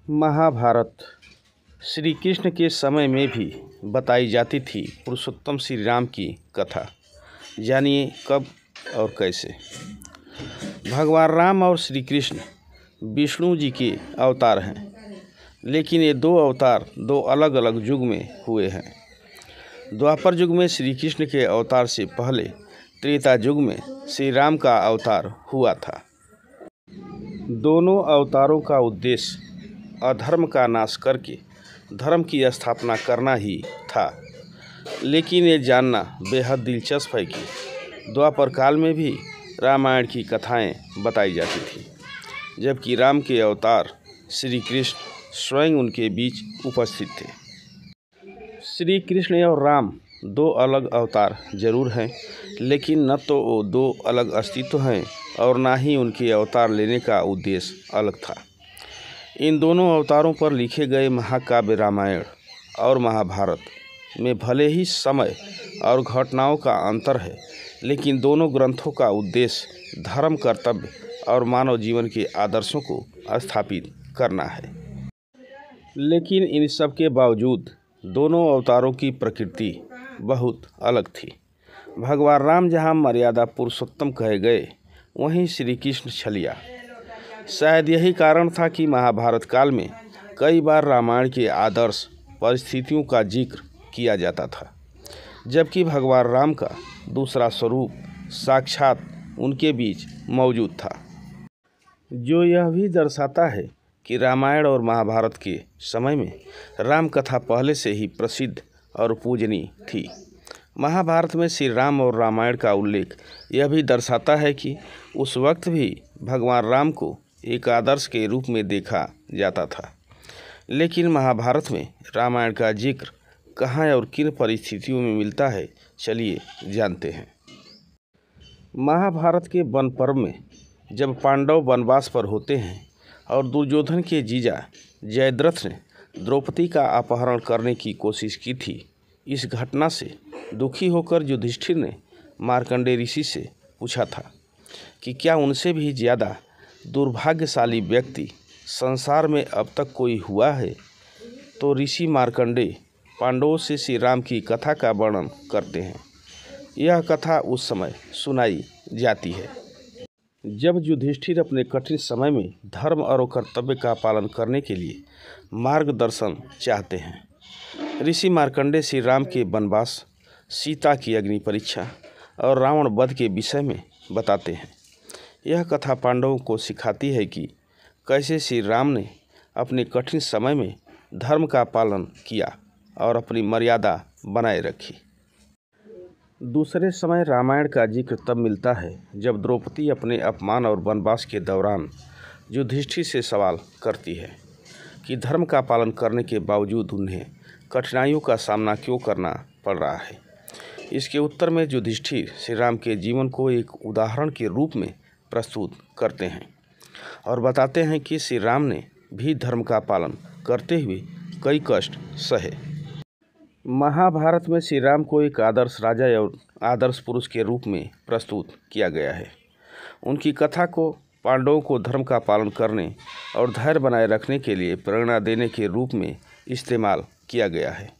महाभारत श्री कृष्ण के समय में भी बताई जाती थी पुरुषोत्तम श्री राम की कथा। जानिए कब और कैसे। भगवान राम और श्री कृष्ण विष्णु जी के अवतार हैं, लेकिन ये दो अवतार दो अलग अलग युग में हुए हैं। द्वापर युग में श्री कृष्ण के अवतार से पहले त्रेता युग में श्री राम का अवतार हुआ था। दोनों अवतारों का उद्देश्य अधर्म का नाश करके धर्म की स्थापना करना ही था। लेकिन ये जानना बेहद दिलचस्प है कि द्वापर काल में भी रामायण की कथाएं बताई जाती थी, जबकि राम के अवतार श्री कृष्ण स्वयं उनके बीच उपस्थित थे। श्री कृष्ण और राम दो अलग अवतार जरूर हैं, लेकिन न तो वो दो अलग अस्तित्व हैं और ना ही उनके अवतार लेने का उद्देश्य अलग था। इन दोनों अवतारों पर लिखे गए महाकाव्य रामायण और महाभारत में भले ही समय और घटनाओं का अंतर है, लेकिन दोनों ग्रंथों का उद्देश्य धर्म, कर्तव्य और मानव जीवन के आदर्शों को स्थापित करना है। लेकिन इन सब के बावजूद दोनों अवतारों की प्रकृति बहुत अलग थी। भगवान राम जहाँ मर्यादा पुरुषोत्तम कहे गए, वहीं श्री कृष्ण छलिया। शायद यही कारण था कि महाभारत काल में कई बार रामायण के आदर्श परिस्थितियों का जिक्र किया जाता था, जबकि भगवान राम का दूसरा स्वरूप साक्षात उनके बीच मौजूद था, जो यह भी दर्शाता है कि रामायण और महाभारत के समय में राम कथा पहले से ही प्रसिद्ध और पूजनीय थी। महाभारत में श्री राम और रामायण का उल्लेख यह भी दर्शाता है कि उस वक्त भी भगवान राम को एक आदर्श के रूप में देखा जाता था। लेकिन महाभारत में रामायण का जिक्र कहाँ और किन परिस्थितियों में मिलता है, चलिए जानते हैं। महाभारत के वन पर्व में जब पांडव वनवास पर होते हैं और दुर्योधन के जीजा जयद्रथ ने द्रौपदी का अपहरण करने की कोशिश की थी, इस घटना से दुखी होकर युधिष्ठिर ने मार्कंडेय ऋषि से पूछा था कि क्या उनसे भी ज़्यादा दुर्भाग्यशाली व्यक्ति संसार में अब तक कोई हुआ है। तो ऋषि मार्कंडेय पांडवों से श्री राम की कथा का वर्णन करते हैं। यह कथा उस समय सुनाई जाती है जब युधिष्ठिर अपने कठिन समय में धर्म और कर्तव्य का पालन करने के लिए मार्गदर्शन चाहते हैं। ऋषि मार्कंडेय श्री राम के वनवास, सीता की अग्नि परीक्षा और रावण वध के विषय में बताते हैं। यह कथा पांडवों को सिखाती है कि कैसे श्री राम ने अपने कठिन समय में धर्म का पालन किया और अपनी मर्यादा बनाए रखी। दूसरे समय रामायण का जिक्र तब मिलता है जब द्रौपदी अपने अपमान और वनवास के दौरान युधिष्ठिर से सवाल करती है कि धर्म का पालन करने के बावजूद उन्हें कठिनाइयों का सामना क्यों करना पड़ रहा है। इसके उत्तर में युधिष्ठिर श्री राम के जीवन को एक उदाहरण के रूप में प्रस्तुत करते हैं और बताते हैं कि श्री राम ने भी धर्म का पालन करते हुए कई कष्ट सहे। महाभारत में श्री राम को एक आदर्श राजा और आदर्श पुरुष के रूप में प्रस्तुत किया गया है। उनकी कथा को पांडवों को धर्म का पालन करने और धैर्य बनाए रखने के लिए प्रेरणा देने के रूप में इस्तेमाल किया गया है।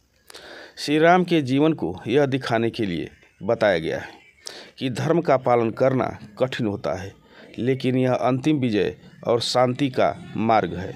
श्री राम के जीवन को यह दिखाने के लिए बताया गया है कि धर्म का पालन करना कठिन होता है, लेकिन यह अंतिम विजय और शांति का मार्ग है।